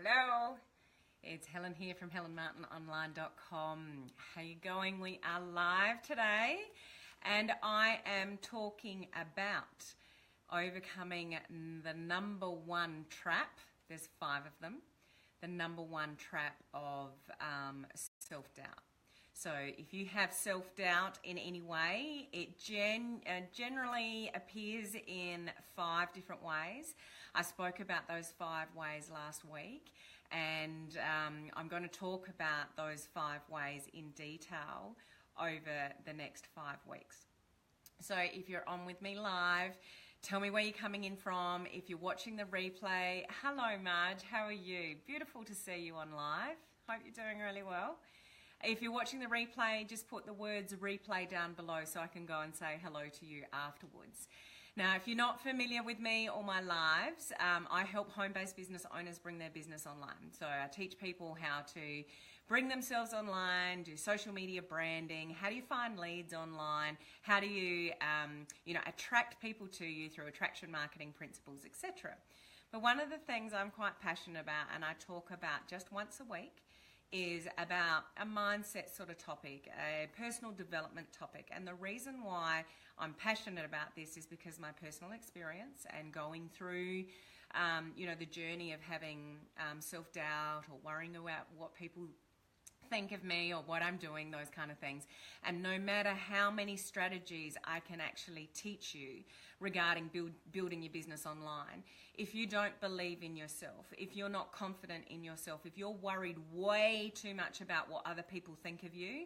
Hello, it's Helen here from HelenMartinOnline.com. How you going? We are live today and I am talking about overcoming the number one trap. There's 5 of them. The number one trap of self-doubt. So if you have self-doubt in any way, it generally appears in 5 different ways. I spoke about those 5 ways last week, and I'm going to talk about those 5 ways in detail over the next 5 weeks. So if you're on with me live, tell me where you're coming in from. If you're watching the replay, hello Marge, how are you? Beautiful to see you on live. Hope you're doing really well. If you're watching the replay, just put the words replay down below so I can go and say hello to you afterwards. Now, if you're not familiar with me or my lives, I help home-based business owners bring their business online. So I teach people how to bring themselves online, do social media branding, how do you find leads online, how do you, attract people to you through attraction marketing principles, etc. But one of the things I'm quite passionate about and I talk about just once a week is about a mindset sort of topic, a personal development topic. And the reason why I'm passionate about this is because my personal experience and going through, the journey of having self-doubt or worrying about what people think of me or what I'm doing, those kind of things. And no matter how many strategies I can actually teach you regarding building your business online, if you don't believe in yourself, if you're not confident in yourself, if you're worried way too much about what other people think of you,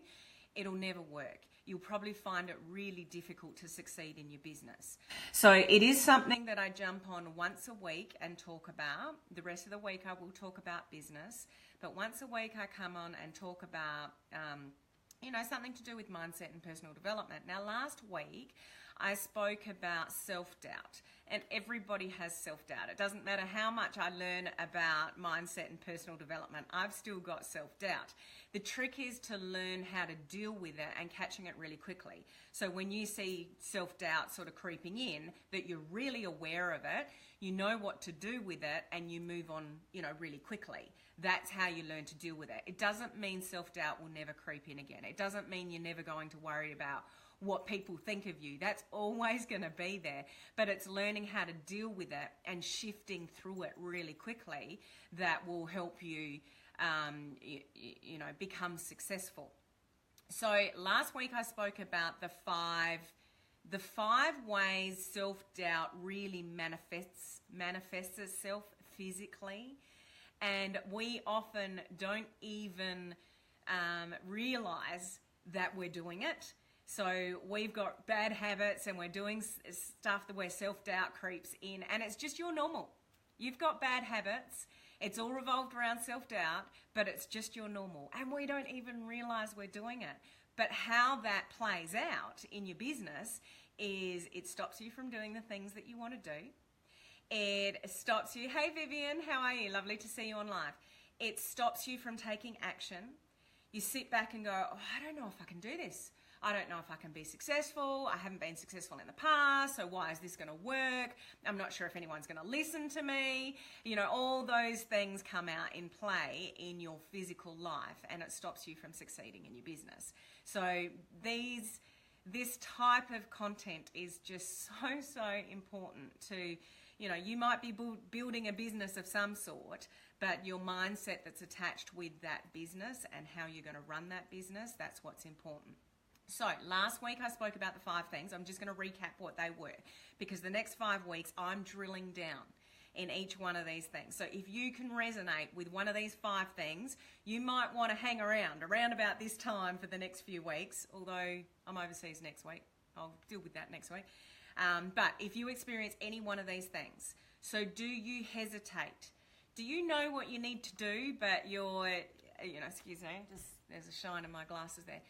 it'll never work. You'll probably find it really difficult to succeed in your business. So it is something that I jump on once a week and talk about. The rest of the week I will talk about business, but once a week I come on and talk about something to do with mindset and personal development. Now last week I spoke about self-doubt, and everybody has self-doubt. It doesn't matter how much I learn about mindset and personal development, I've still got self-doubt. The trick is to learn how to deal with it and catching it really quickly. So when you see self-doubt sort of creeping in, that you're really aware of it, you know what to do with it, and you move on, really quickly. That's how you learn to deal with it. It doesn't mean self-doubt will never creep in again. It doesn't mean you're never going to worry about what people think of you. That's always going to be there, but it's learning how to deal with it and shifting through it really quickly that will help you, become successful. So last week I spoke about the five ways self-doubt really manifests itself physically, and we often don't even realize that we're doing it. So we've got bad habits and we're doing stuff where self-doubt creeps in, and it's just your normal. You've got bad habits. It's all revolved around self-doubt, but it's just your normal. And we don't even realize we're doing it. But how that plays out in your business is it stops you from doing the things that you want to do. It stops you. Hey Vivian, how are you? Lovely to see you on live. It stops you from taking action. You sit back and go, I don't know if I can do this. I don't know if I can be successful. I haven't been successful in the past, so why is this going to work? I'm not sure if anyone's going to listen to me. All those things come out in play in your physical life, and it stops you from succeeding in your business. So this type of content is just so important to, you might be building a business of some sort, but your mindset that's attached with that business and how you're going to run that business, that's what's important. So last week I spoke about the 5 things. I'm just going to recap what they were, because the next 5 weeks I'm drilling down in each one of these things. So if you can resonate with one of these 5 things, you might want to hang around about this time for the next few weeks, although I'm overseas next week. I'll deal with that next week. But if you experience any one of these things, so do you hesitate? Do you know what you need to do, but you're, excuse me, there's a shine in my glasses there.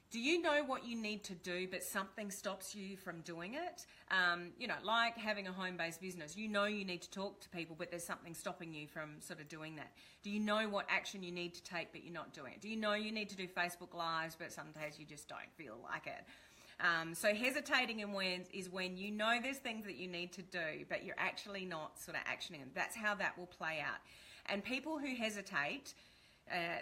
Do you know what you need to do, but something stops you from doing it? Like having a home-based business. You know you need to talk to people, but there's something stopping you from sort of doing that. Do you know what action you need to take, but you're not doing it? Do you know you need to do Facebook Lives, but some days you just don't feel like it? So hesitating is when you know there's things that you need to do, but you're actually not sort of actioning them. That's how that will play out. And people who hesitate,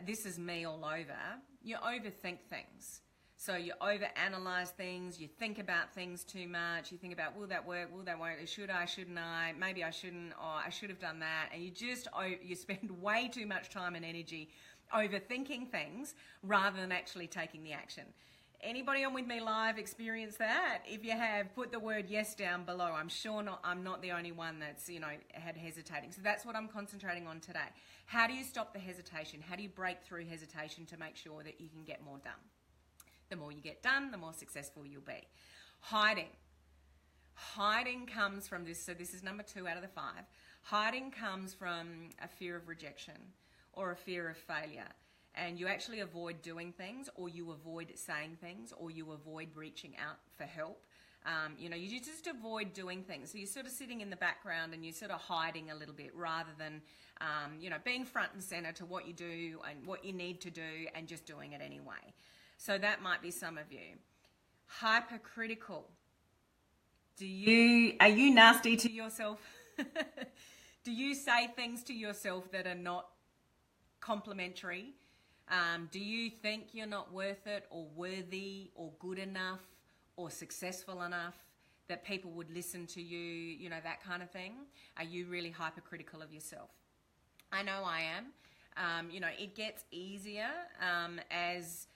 this is me all over, you overthink things. So you overanalyze things, you think about things too much, you think about, will that work, will that work, should I, shouldn't I, maybe I shouldn't, or I should have done that, and you spend way too much time and energy overthinking things rather than actually taking the action. Anybody on with me live experience that? If you have, put the word yes down below. I'm sure I'm not the only one that's, had hesitating. So that's what I'm concentrating on today. How do you stop the hesitation? How do you break through hesitation to make sure that you can get more done? The more you get done, the more successful you'll be. Hiding. Hiding comes from this, so this is number 2 out of the 5. Hiding comes from a fear of rejection or a fear of failure. And you actually avoid doing things, or you avoid saying things, or you avoid reaching out for help. You just avoid doing things. So you're sort of sitting in the background and you're sort of hiding a little bit rather than, being front and center to what you do and what you need to do and just doing it anyway. So that might be some of you. Hypercritical. Are you nasty to yourself? Do you say things to yourself that are not complimentary? Do you think you're not worth it or worthy or good enough or successful enough that people would listen to you, that kind of thing? Are you really hypercritical of yourself? I know I am. It gets easier as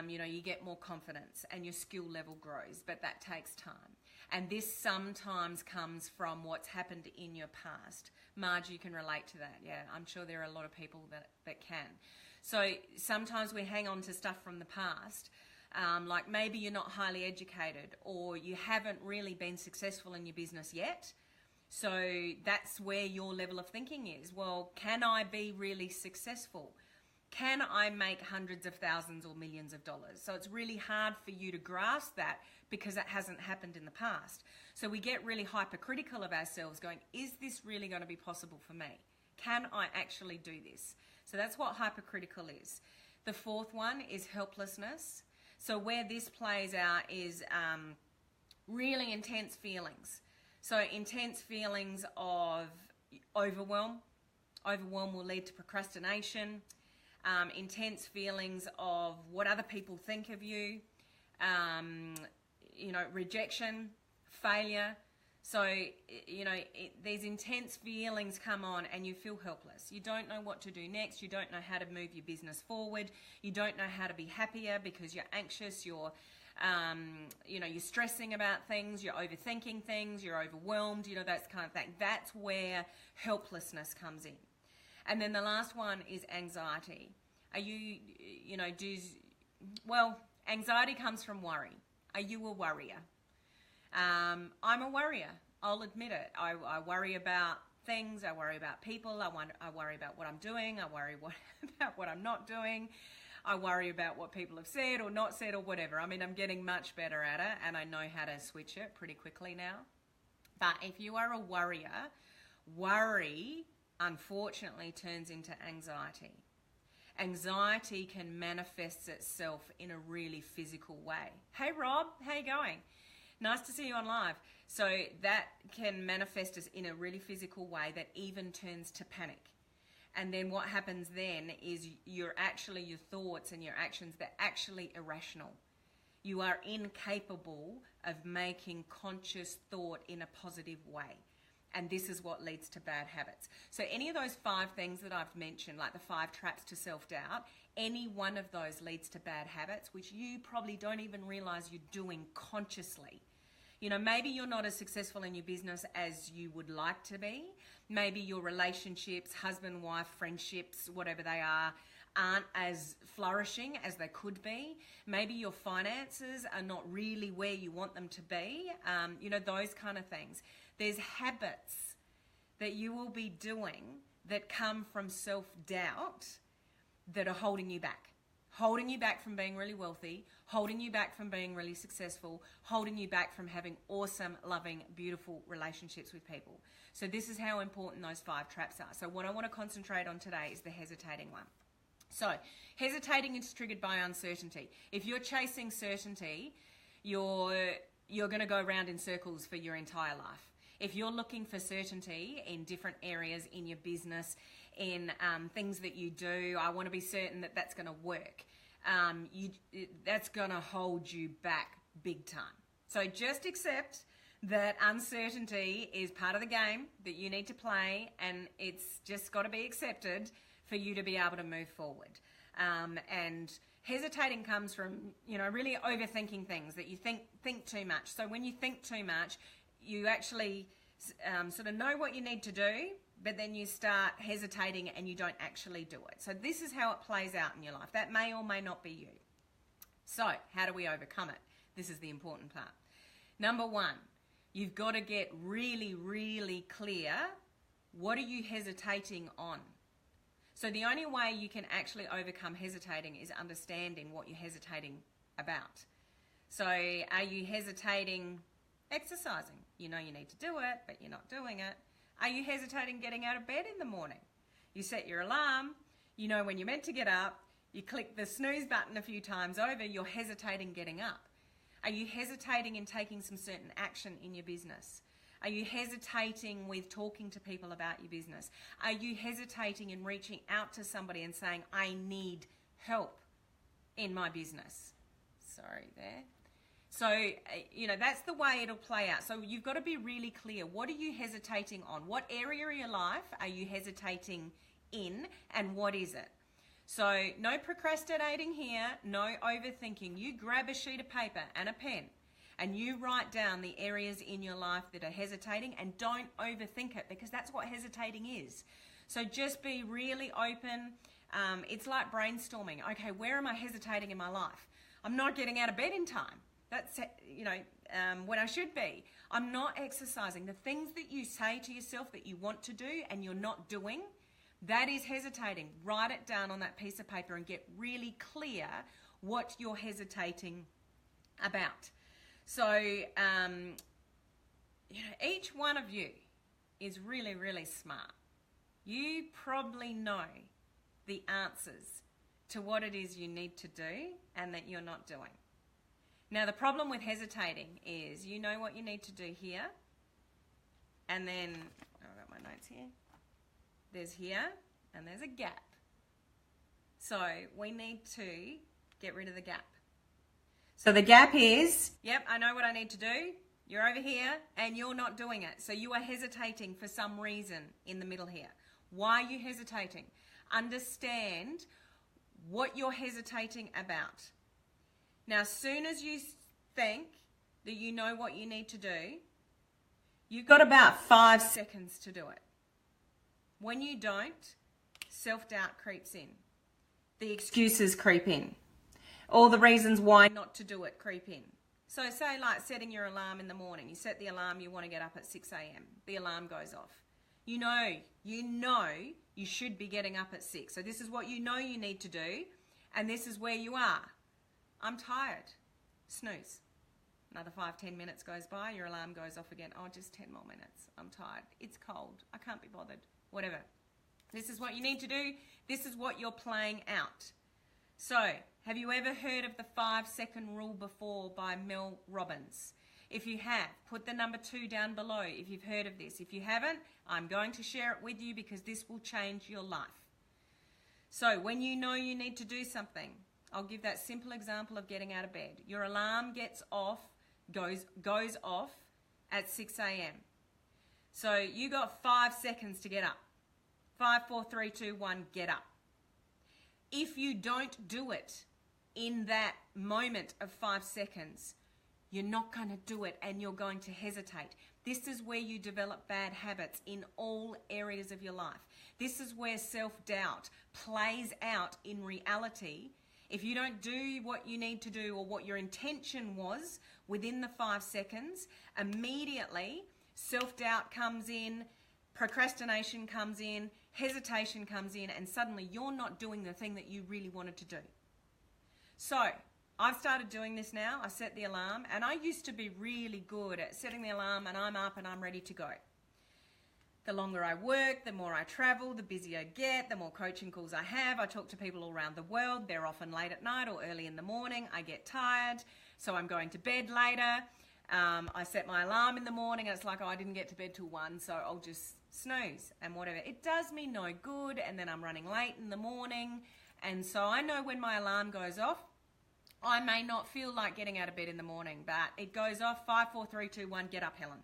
you get more confidence and your skill level grows, but that takes time. And this sometimes comes from what's happened in your past. Marge, you can relate to that. Yeah, I'm sure there are a lot of people that can. So sometimes we hang on to stuff from the past, like maybe you're not highly educated or you haven't really been successful in your business yet. So that's where your level of thinking is. Well, can I be really successful? Can I make hundreds of thousands or millions of dollars? So it's really hard for you to grasp that because it hasn't happened in the past. So we get really hypercritical of ourselves going, is this really going to be possible for me? Can I actually do this? So that's what hypercritical is. The 4th one is helplessness. So where this plays out is really intense feelings. So intense feelings of overwhelm. Overwhelm will lead to procrastination. Intense feelings of what other people think of you. Rejection, failure. So, these intense feelings come on and you feel helpless. You don't know what to do next. You don't know how to move your business forward. You don't know how to be happier because you're anxious. You're stressing about things. You're overthinking things. You're overwhelmed. That kind of thing. That's where helplessness comes in. And then the last one is anxiety. Anxiety comes from worry. Are you a worrier? I'm a worrier. I'll admit it. I worry about things. I worry about people. I worry about what I'm doing. I worry about what I'm not doing. I worry about what people have said or not said or whatever. I mean, I'm getting much better at it and I know how to switch it pretty quickly now. But if you are a worrier, worry unfortunately turns into anxiety. Anxiety can manifest itself in a really physical way. Hey Rob, how you going? Nice to see you on live. So that can manifest us in a really physical way that even turns to panic. And then what happens then is your thoughts and your actions, they're actually irrational. You are incapable of making conscious thought in a positive way. And this is what leads to bad habits. So any of those 5 things that I've mentioned, like the 5 traps to self-doubt, any one of those leads to bad habits, which you probably don't even realize you're doing consciously. Maybe you're not as successful in your business as you would like to be. Maybe your relationships, husband, wife, friendships, whatever they are, aren't as flourishing as they could be. Maybe your finances are not really where you want them to be. Those kind of things. There's habits that you will be doing that come from self-doubt that are holding you back. Holding you back from being really wealthy, holding you back from being really successful, holding you back from having awesome, loving, beautiful relationships with people. So this is how important those 5 traps are. So what I want to concentrate on today is the hesitating one. So hesitating is triggered by uncertainty. If you're chasing certainty, you're going to go around in circles for your entire life. If you're looking for certainty in different areas in your business, in things that you do, I want to be certain that that's going to work. That's going to hold you back big time. So just accept that uncertainty is part of the game that you need to play, and it's just got to be accepted for you to be able to move forward. And hesitating comes from, really overthinking things, that you think too much. So when you think too much, you actually sort of know what you need to do, but then you start hesitating and you don't actually do it. So this is how it plays out in your life. That may or may not be you. So how do we overcome it? This is the important part. Number one, you've got to get really, really clear, what are you hesitating on? So the only way you can actually overcome hesitating is understanding what you're hesitating about. So are you hesitating exercising? You know you need to do it, but you're not doing it. Are you hesitating getting out of bed in the morning? You set your alarm, you know when you're meant to get up, you click the snooze button a few times over, you're hesitating getting up. Are you hesitating in taking some certain action in your business? Are you hesitating with talking to people about your business? Are you hesitating in reaching out to somebody and saying, I need help in my business? Sorry there. So, that's the way it'll play out. So you've got to be really clear. What are you hesitating on? What area of your life are you hesitating in, and what is it? So no procrastinating here, no overthinking. You grab a sheet of paper and a pen and you write down the areas in your life that are hesitating, and don't overthink it, because that's what hesitating is. So just be really open. It's like brainstorming. Okay, where am I hesitating in my life? I'm not getting out of bed in time. That's, when I should be. I'm not exercising. The things that you say to yourself that you want to do and you're not doing, that is hesitating. Write it down on that piece of paper and get really clear what you're hesitating about. So, each one of you is really, really smart. You probably know the answers to what it is you need to do and that you're not doing. Now, the problem with hesitating is you know what you need to do here, and then, I've got my notes here. There's here, and there's a gap. So we need to get rid of the gap. So the gap is, yep, I know what I need to do. You're over here, and you're not doing it. So you are hesitating for some reason in the middle here. Why are you hesitating? Understand what you're hesitating about. Now, as soon as you think that you know what you need to do, you've got about 5 seconds to do it. When you don't, self-doubt creeps in. The excuses creep in. All the reasons why not to do it creep in. So say like setting your alarm in the morning. You set the alarm, you want to get up at 6 a.m. The alarm goes off. You know you should be getting up at 6. So this is what you know you need to do, and this is where you are. I'm tired. Snooze. Another 5-10 minutes goes by, your alarm goes off again. Oh, just 10 more minutes. I'm tired. It's cold. I can't be bothered. Whatever. This is what you need to do. This is what you're playing out. So, have you ever heard of the 5-second rule before by Mel Robbins? If you have, put the number 2 down below if you've heard of this. If you haven't, I'm going to share it with you because this will change your life. So, when you know you need to do something, I'll give that simple example of getting out of bed. Your alarm goes off at 6 a.m. So you got 5 seconds to get up. 5, 4, 3, 2, 1, get up. If you don't do it in that moment of 5 seconds, you're not going to do it and you're going to hesitate. This is where you develop bad habits in all areas of your life. This is where self-doubt plays out in reality. If you don't do what you need to do or what your intention was within the 5 seconds, immediately self-doubt comes in, procrastination comes in, hesitation comes in, and suddenly you're not doing the thing that you really wanted to do. So, I've started doing this now. I set the alarm, and I used to be really good at setting the alarm and I'm up and I'm ready to go. The longer I work, the more I travel, the busier I get, the more coaching calls I have. I talk to people all around the world. They're often late at night or early in the morning. I get tired, so I'm going to bed later. I set my alarm in the morning and it's like, oh, I didn't get to bed till 1, so I'll just snooze and whatever. It does me no good, and then I'm running late in the morning. And so I know when my alarm goes off, I may not feel like getting out of bed in the morning, but it goes off, 5, 4, 3, 2, 1, get up, Helen.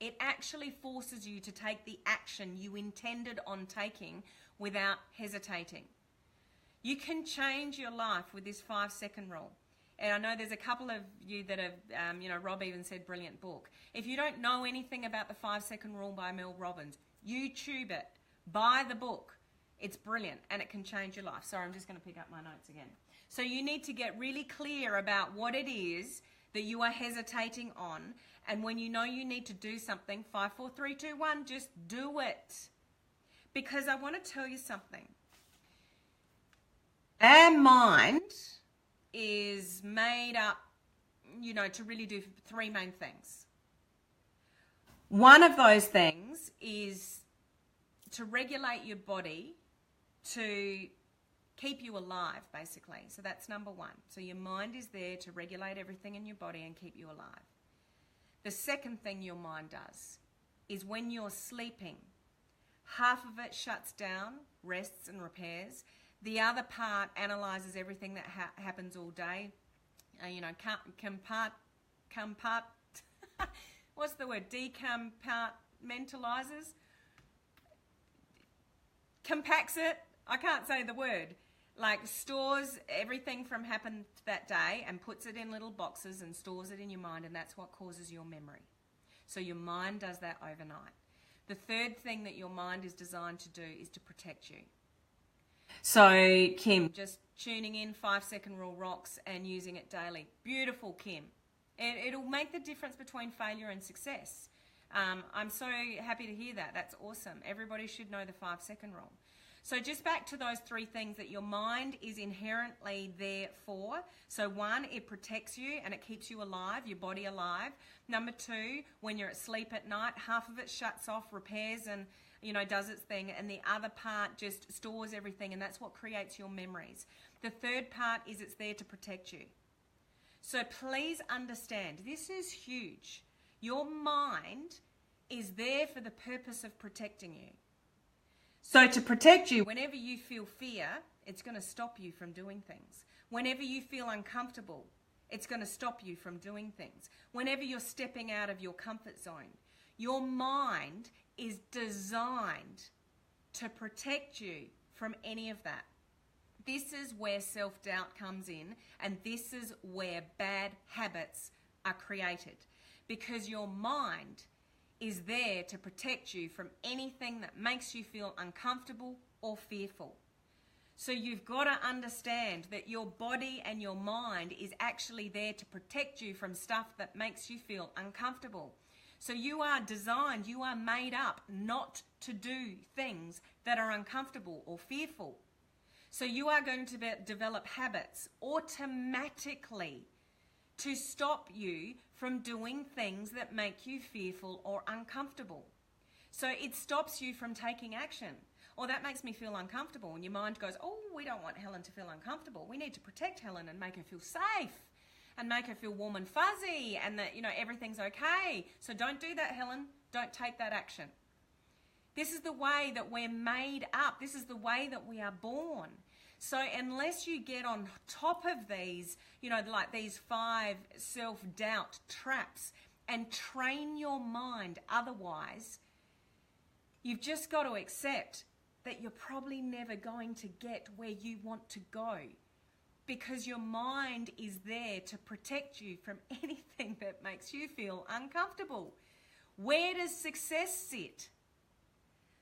It actually forces you to take the action you intended on taking without hesitating. You can change your life with this 5-second rule. And I know there's a couple of you that have, Rob even said brilliant book. If you don't know anything about the 5-second rule by Mel Robbins, YouTube it, buy the book. It's brilliant and it can change your life. Sorry, I'm just going to pick up my notes again. So you need to get really clear about what it is that you are hesitating on. And when you know you need to do something, 5, 4, 3, 2, 1, just do it. Because I want to tell you something. Our mind is made up, to really do 3 main things. One of those things is to regulate your body to keep you alive, basically. So that's number 1. So your mind is there to regulate everything in your body and keep you alive. The second thing your mind does is when you're sleeping, half of it shuts down, rests and repairs. The other part analyzes everything that happens all day. What's the word? Decompartmentalizes? Compacts it. I can't say the word. Like stores everything from happened that day and puts it in little boxes and stores it in your mind, and that's what causes your memory. So your mind does that overnight. The third thing that your mind is designed to do is to protect you. So Kim, just tuning in 5-second rule rocks and using it daily. Beautiful, Kim. It'll make the difference between failure and success. I'm so happy to hear that. That's awesome. Everybody should know the 5-second rule. So just back to those 3 things that your mind is inherently there for. So 1, it protects you and it keeps you alive, your body alive. Number 2, when you're asleep at night, half of it shuts off, repairs and does its thing, and the other part just stores everything, and that's what creates your memories. The third part is it's there to protect you. So please understand, this is huge. Your mind is there for the purpose of protecting you. So to protect you, whenever you feel fear, it's going to stop you from doing things. Whenever you feel uncomfortable, it's going to stop you from doing things. Whenever you're stepping out of your comfort zone, your mind is designed to protect you from any of that. This is where self-doubt comes in, and this is where bad habits are created, because your mind is there to protect you from anything that makes you feel uncomfortable or fearful. So you've got to understand that your body and your mind is actually there to protect you from stuff that makes you feel uncomfortable. So you are designed, you are made up not to do things that are uncomfortable or fearful. So you are going to develop habits automatically to stop you from doing things that make you fearful or uncomfortable. So it stops you from taking action. Or that makes me feel uncomfortable. And your mind goes, oh, we don't want Helen to feel uncomfortable. We need to protect Helen and make her feel safe and make her feel warm and fuzzy and that, everything's okay. So don't do that, Helen. Don't take that action. This is the way that we're made up. This is the way that we are born. So unless you get on top of these, like these 5 self-doubt traps and train your mind otherwise, you've just got to accept that you're probably never going to get where you want to go, because your mind is there to protect you from anything that makes you feel uncomfortable. Where does success sit?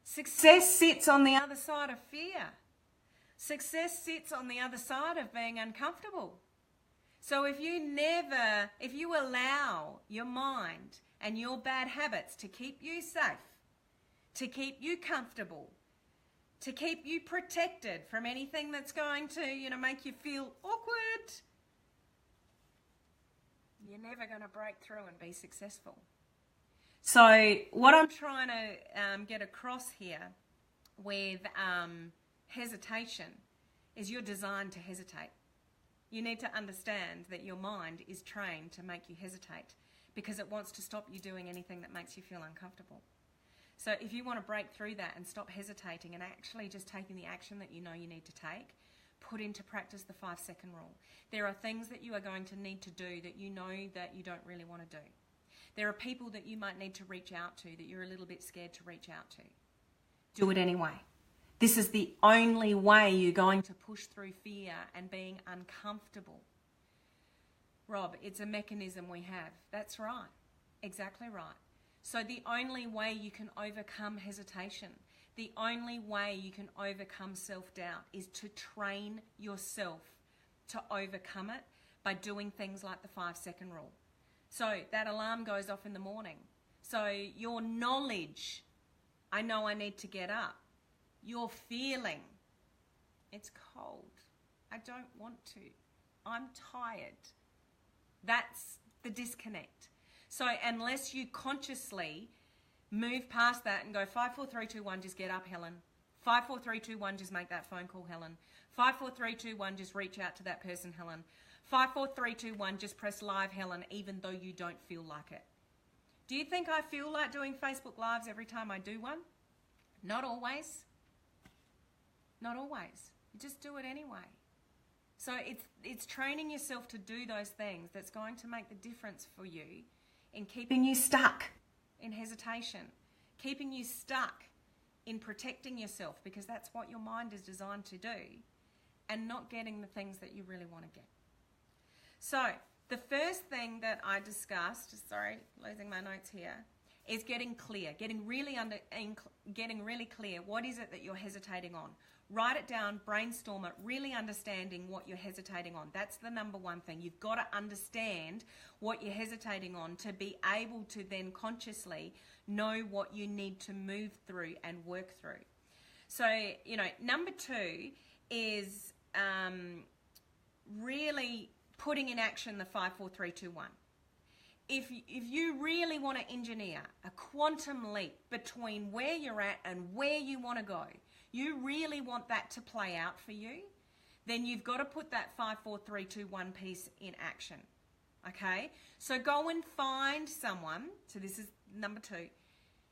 Success sits on the other side of fear. Success sits on the other side of being uncomfortable. So if you allow your mind and your bad habits to keep you safe, to keep you comfortable, to keep you protected from anything that's going to, make you feel awkward, you're never going to break through and be successful. So what I'm trying to get across here with hesitation is you're designed to hesitate. You need to understand that your mind is trained to make you hesitate. because it wants to stop you doing anything that makes you feel uncomfortable. So if you want to break through that and stop hesitating and actually just taking the action that you know you need to take, put into practice the 5-second rule. There are things that you are going to need to do that you know that you don't really want to do. There are people that you might need to reach out to that you're a little bit scared to reach out to. Do it anyway. This is the only way you're going to push through fear and being uncomfortable. Rob, it's a mechanism we have. That's right. Exactly right. So the only way you can overcome hesitation, the only way you can overcome self-doubt is to train yourself to overcome it by doing things like the 5-second rule. So that alarm goes off in the morning. So your knowledge, I know I need to get up. Your feeling, it's cold. I don't want to. I'm tired. That's the disconnect. So unless you consciously move past that and go 5, 4, 3, 2, 1, just get up, Helen. 5, 4, 3, 2, 1, just make that phone call, Helen. 5, 4, 3, 2, 1, just reach out to that person, Helen. 5, 4, 3, 2, 1, just press live, Helen, even though you don't feel like it. Do you think I feel like doing Facebook Lives every time I do one? Not always. Not always. You just do it anyway. So it's training yourself to do those things that's going to make the difference for you in keeping you stuck in hesitation, keeping you stuck in protecting yourself, because that's what your mind is designed to do, and not getting the things that you really want to get. So the first thing that I discussed, sorry, losing my notes here, is getting clear, getting really clear. What is it that you're hesitating on? Write it down, brainstorm it, really understanding what you're hesitating on. That's the number one thing. You've got to understand what you're hesitating on to be able to then consciously know what you need to move through and work through. So, number 2 is really putting in action the 5, 4, 3, 2, 1. If you really want to engineer a quantum leap between where you're at and where you want to go, you really want that to play out for you, then you've got to put that 5, 4, 3, 2, 1 piece in action. Okay? So go and find someone. So this is number 2.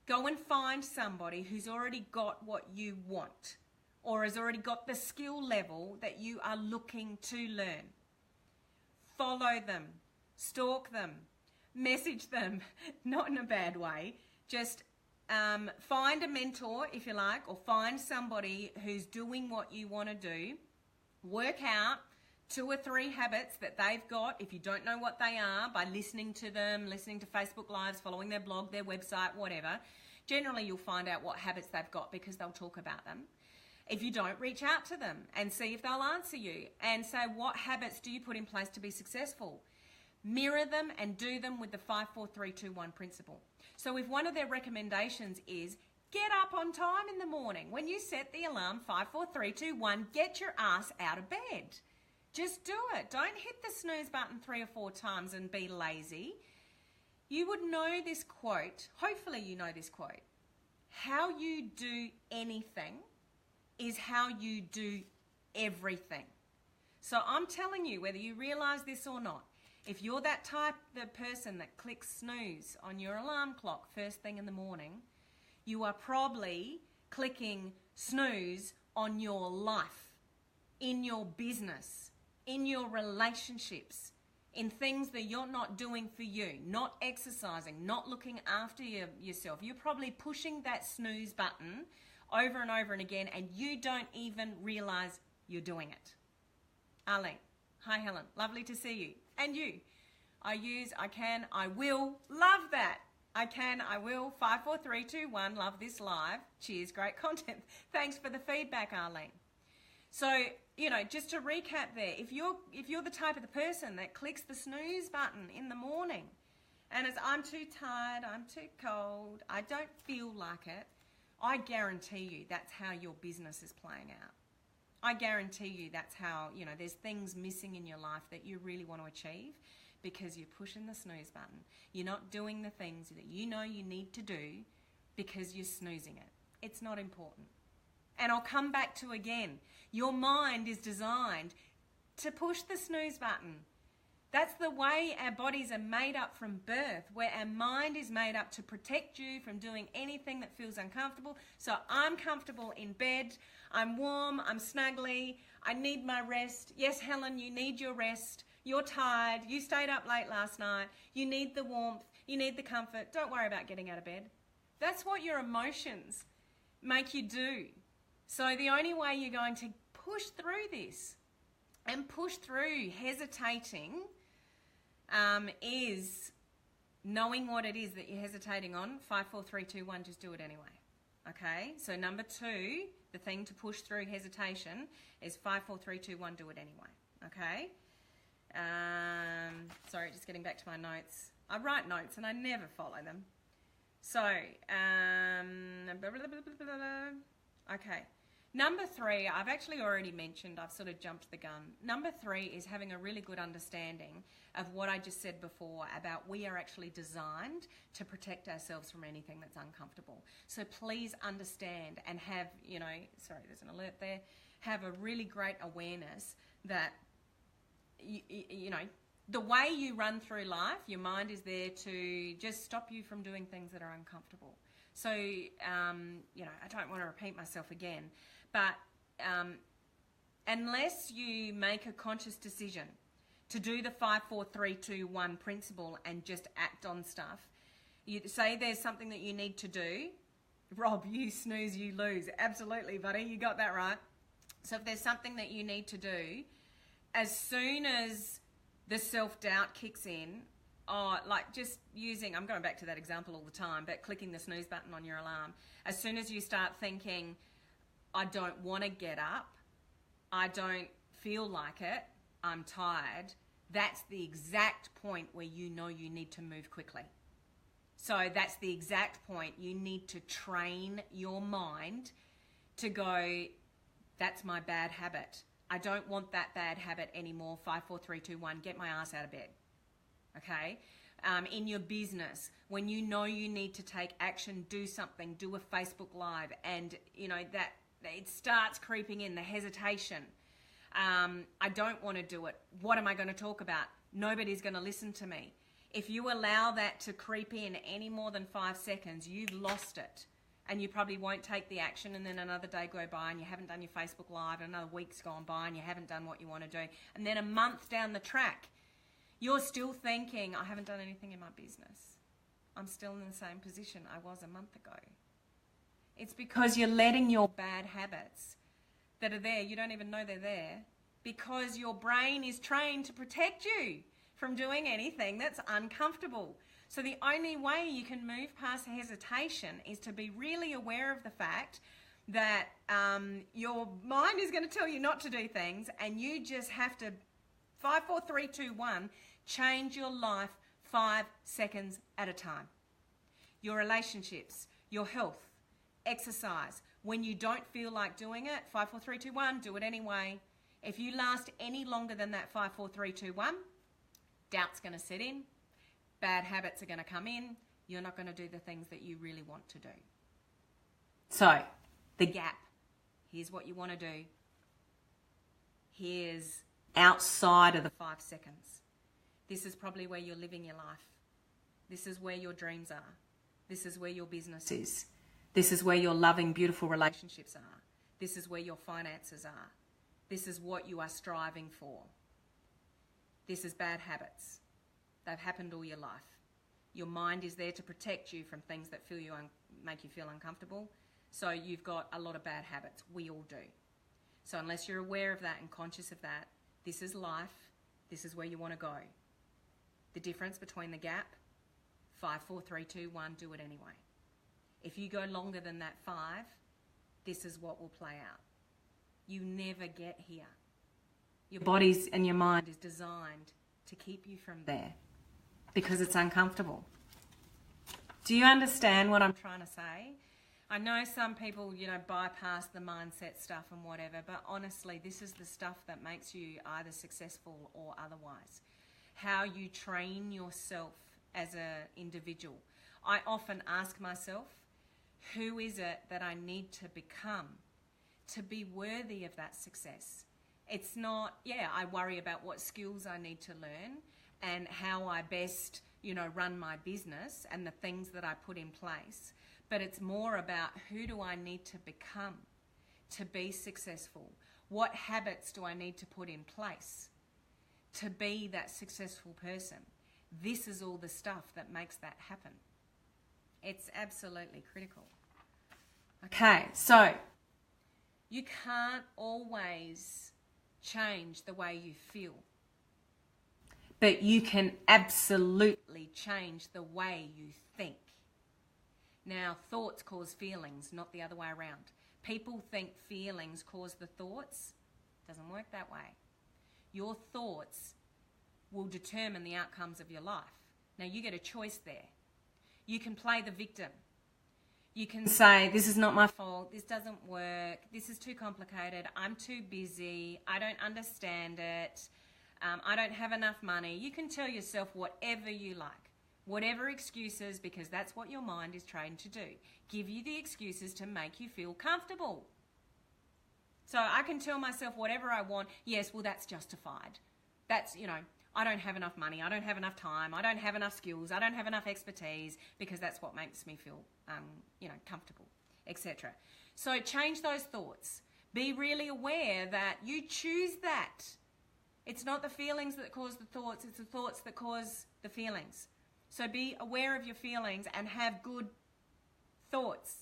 Go and find somebody who's already got what you want, or has already got the skill level that you are looking to learn. Follow them. Stalk them. Message them. Not in a bad way. Just find a mentor, if you like, or find somebody who's doing what you want to do. Work out 2 or 3 habits that they've got, if you don't know what they are, by listening to them, listening to Facebook Lives, following their blog, their website, whatever. Generally, you'll find out what habits they've got because they'll talk about them. If you don't, reach out to them and see if they'll answer you and say, what habits do you put in place to be successful? Mirror them and do them with the 5, 4, 3, 2, 1 principle. So if one of their recommendations is get up on time in the morning, when you set the alarm 5, 4, 3, 2, 1, get your ass out of bed. Just do it. Don't hit the snooze button 3 or 4 times and be lazy. You would know this quote. Hopefully you know this quote. How you do anything is how you do everything. So I'm telling you, whether you realize this or not, if you're that type of person that clicks snooze on your alarm clock first thing in the morning, you are probably clicking snooze on your life, in your business, in your relationships, in things that you're not doing for you, not exercising, not looking after yourself. You're probably pushing that snooze button over and over and again, and you don't even realize you're doing it. Arlene. Hi, Helen. Lovely to see you. And you. I use, I can, I will. Love that. I can, I will. 5, 4, 3, 2, 1. Love this live. Cheers. Great content. Thanks for the feedback, Arlene. So, just to recap there, if you're the type of the person that clicks the snooze button in the morning and it's, I'm too tired, I'm too cold, I don't feel like it, I guarantee you that's how your business is playing out. I guarantee you that's how, there's things missing in your life that you really want to achieve because you're pushing the snooze button. You're not doing the things that you know you need to do because you're snoozing it. It's not important. And I'll come back to again, your mind is designed to push the snooze button, That's the way our bodies are made up from birth, where our mind is made up to protect you from doing anything that feels uncomfortable. So I'm comfortable in bed, I'm warm, I'm snuggly, I need my rest. Yes, Helen, you need your rest. You're tired, you stayed up late last night, you need the warmth, you need the comfort. Don't worry about getting out of bed. That's what your emotions make you do. So the only way you're going to push through this and push through hesitating is knowing what it is that you're hesitating on. 5, 4, 3, 2, 1, just do it anyway. Okay, so number 2, the thing to push through hesitation is 5, 4, 3, 2, 1, do it anyway. Okay, sorry, just getting back to my notes. I write notes and I never follow them. So, okay. Number 3, I've actually already mentioned, I've sort of jumped the gun. Number 3 is having a really good understanding of what I just said before about we are actually designed to protect ourselves from anything that's uncomfortable. So please understand and have, sorry, there's an alert there, have a really great awareness that, the way you run through life, your mind is there to just stop you from doing things that are uncomfortable. So, I don't want to repeat myself again, but unless you make a conscious decision to do the 5, 4, 3, 2, 1 principle and just act on stuff, you say there's something that you need to do. Rob, you snooze, you lose. Absolutely, buddy, you got that right. So if there's something that you need to do, as soon as the self-doubt kicks in, just using, I'm going back to that example all the time, but clicking the snooze button on your alarm, as soon as you start thinking, I don't want to get up, I don't feel like it, I'm tired, that's the exact point where you know you need to move quickly. So that's the exact point you need to train your mind to go, that's my bad habit. I don't want that bad habit anymore. 5, 4, 3, 2, 1, get my ass out of bed. Okay? In your business, when you know you need to take action, do something, do a Facebook Live, and that it starts creeping in, the hesitation. I don't want to do it. What am I going to talk about? Nobody's going to listen to me. If you allow that to creep in any more than 5 seconds, you've lost it. And you probably won't take the action, and then another day go by and you haven't done your Facebook Live, and another week's gone by and you haven't done what you want to do. And then a month down the track, you're still thinking, I haven't done anything in my business. I'm still in the same position I was a month ago. It's because you're letting your bad habits that are there, you don't even know they're there, because your brain is trained to protect you from doing anything that's uncomfortable. So the only way you can move past hesitation is to be really aware of the fact that your mind is going to tell you not to do things, and you just have to 5, 4, 3, 2, 1, change your life 5 seconds at a time. Your relationships, your health, exercise. When you don't feel like doing it, 5, 4, 3, 2, 1, do it anyway. If you last any longer than that 5, 4, 3, 2, 1, doubt's going to set in. Bad habits are going to come in. You're not going to do the things that you really want to do. So, the gap. Here's what you want to do. Here's outside of the 5 seconds. This is probably where you're living your life. This is where your dreams are. This is where your business is. This is where your loving, beautiful relationships are. This is where your finances are. This is what you are striving for. This is bad habits. They've happened all your life. Your mind is there to protect you from things that make you feel uncomfortable. So you've got a lot of bad habits. We all do. So unless you're aware of that and conscious of that, this is life. This is where you want to go. The difference between the gap, 5, 4, 3, 2, 1, do it anyway. If you go longer than that 5, this is what will play out. You never get here. Your body and your mind is designed to keep you from there because it's uncomfortable. Do you understand what I'm trying to say? I know some people, bypass the mindset stuff and whatever, but honestly, this is the stuff that makes you either successful or otherwise. How you train yourself as an individual. I often ask myself, who is it that I need to become to be worthy of that success? It's not, I worry about what skills I need to learn, and how I best, run my business and the things that I put in place. But it's more about who do I need to become to be successful? What habits do I need to put in place to be that successful person? This is all the stuff that makes that happen. It's absolutely critical. Okay, so you can't always change the way you feel, but you can absolutely change the way you think. Now, thoughts cause feelings, not the other way around. People think feelings cause the thoughts. It doesn't work that way. Your thoughts will determine the outcomes of your life. Now, you get a choice there. You can play the victim. You can say, this is not my fault, this doesn't work, this is too complicated, I'm too busy, I don't understand it, I don't have enough money. You can tell yourself whatever you like. Whatever excuses, because that's what your mind is trained to do. Give you the excuses to make you feel comfortable. So I can tell myself whatever I want. Yes, well, that's justified. That's, I don't have enough money. I don't have enough time. I don't have enough skills. I don't have enough expertise, because that's what makes me feel, comfortable, etc. So change those thoughts. Be really aware that you choose that. It's not the feelings that cause the thoughts. It's the thoughts that cause the feelings. So be aware of your feelings and have good thoughts,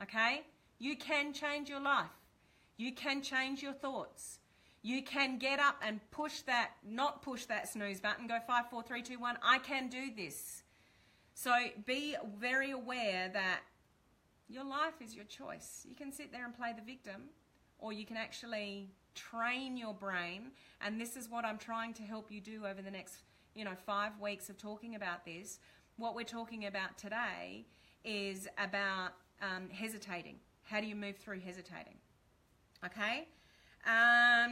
okay? You can change your life. You can change your thoughts. You can get up and not push that snooze button, go 5, 4, 3, 2, 1. I can do this. So be very aware that your life is your choice. You can sit there and play the victim, or you can actually train your brain. And this is what I'm trying to help you do over the next 5 weeks of talking about this. What we're talking about today is about hesitating. How do you move through hesitating? Okay?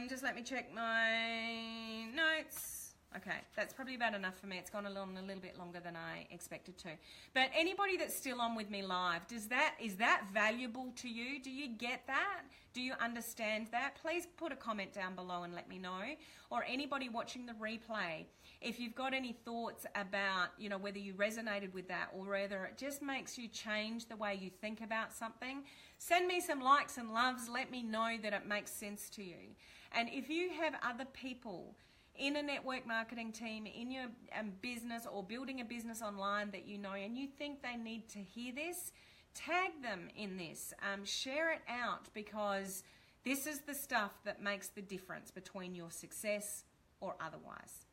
Just let me check my notes. Okay, that's probably about enough for me. It's gone along a little bit longer than I expected to. But anybody that's still on with me live, is that valuable to you? Do you get that? Do you understand that? Please put a comment down below and let me know. Or anybody watching the replay, if you've got any thoughts about, whether you resonated with that or whether it just makes you change the way you think about something, send me some likes and loves. Let me know that it makes sense to you. And if you have other people in a network marketing team, in your business, or building a business online that and you think they need to hear this, tag them in this. Share it out, because this is the stuff that makes the difference between your success or otherwise.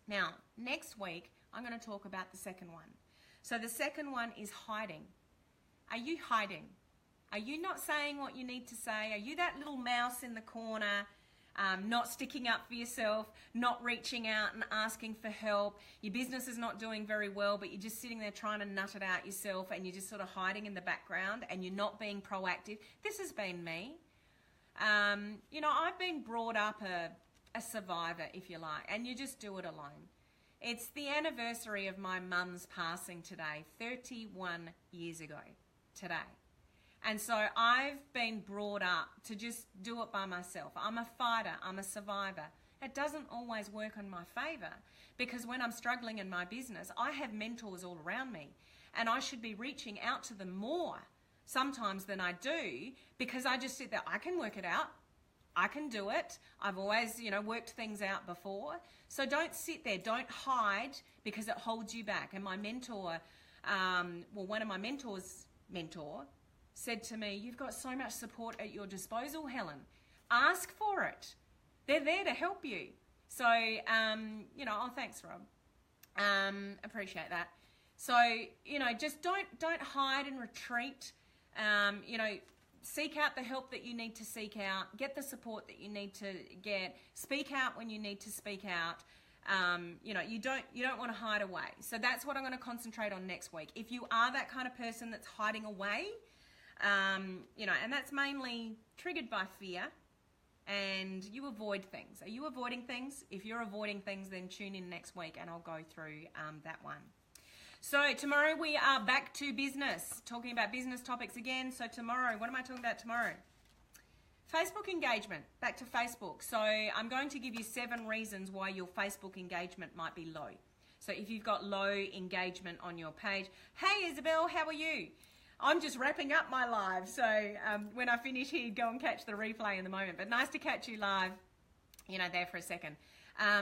Now, next week, I'm going to talk about the second one. So the second one is hiding. Are you hiding? Are you not saying what you need to say? Are you that little mouse in the corner, not sticking up for yourself, not reaching out and asking for help? Your business is not doing very well, but you're just sitting there trying to nut it out yourself, and you're just sort of hiding in the background, and you're not being proactive. This has been me. I've been brought up a survivor, if you like, and you just do it alone. It's the anniversary of my mum's passing today, 31 years ago today. And so I've been brought up to just do it by myself. I'm a fighter. I'm a survivor. It doesn't always work in my favor, because when I'm struggling in my business, I have mentors all around me, and I should be reaching out to them more sometimes than I do, because I just sit there. I can work it out. I can do it. I've always, worked things out before. So don't sit there. Don't hide, because it holds you back. And my mentor, one of my mentors' said to me, "You've got so much support at your disposal, Helen. Ask for it. They're there to help you." So, thanks, Rob. Appreciate that. So, just don't hide and retreat. Seek out the help that you need to seek out. Get the support that you need to get. Speak out when you need to speak out. You don't want to hide away. So that's what I'm going to concentrate on next week. If you are that kind of person that's hiding away, and that's mainly triggered by fear, and you avoid things. Are you avoiding things? If you're avoiding things, then tune in next week and I'll go through that one. So tomorrow we are back to business, talking about business topics again. So tomorrow, what am I talking about tomorrow? Facebook engagement, back to Facebook. So I'm going to give you 7 reasons why your Facebook engagement might be low. So if you've got low engagement on your page, hey Isabel, how are you? I'm just wrapping up my live, so when I finish here, go and catch the replay in the moment. But nice to catch you live, there for a second.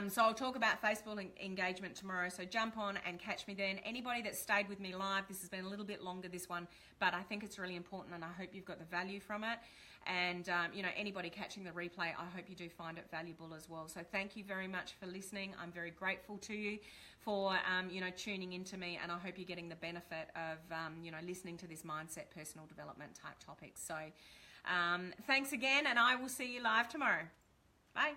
So I'll talk about Facebook engagement tomorrow, so jump on and catch me then. Anybody that stayed with me live, this has been a little bit longer, this one, but I think it's really important and I hope you've got the value from it. And, anybody catching the replay, I hope you do find it valuable as well. So thank you very much for listening. I'm very grateful to you for, tuning into me, and I hope you're getting the benefit of, listening to this mindset, personal development type topics. So thanks again, and I will see you live tomorrow. Bye.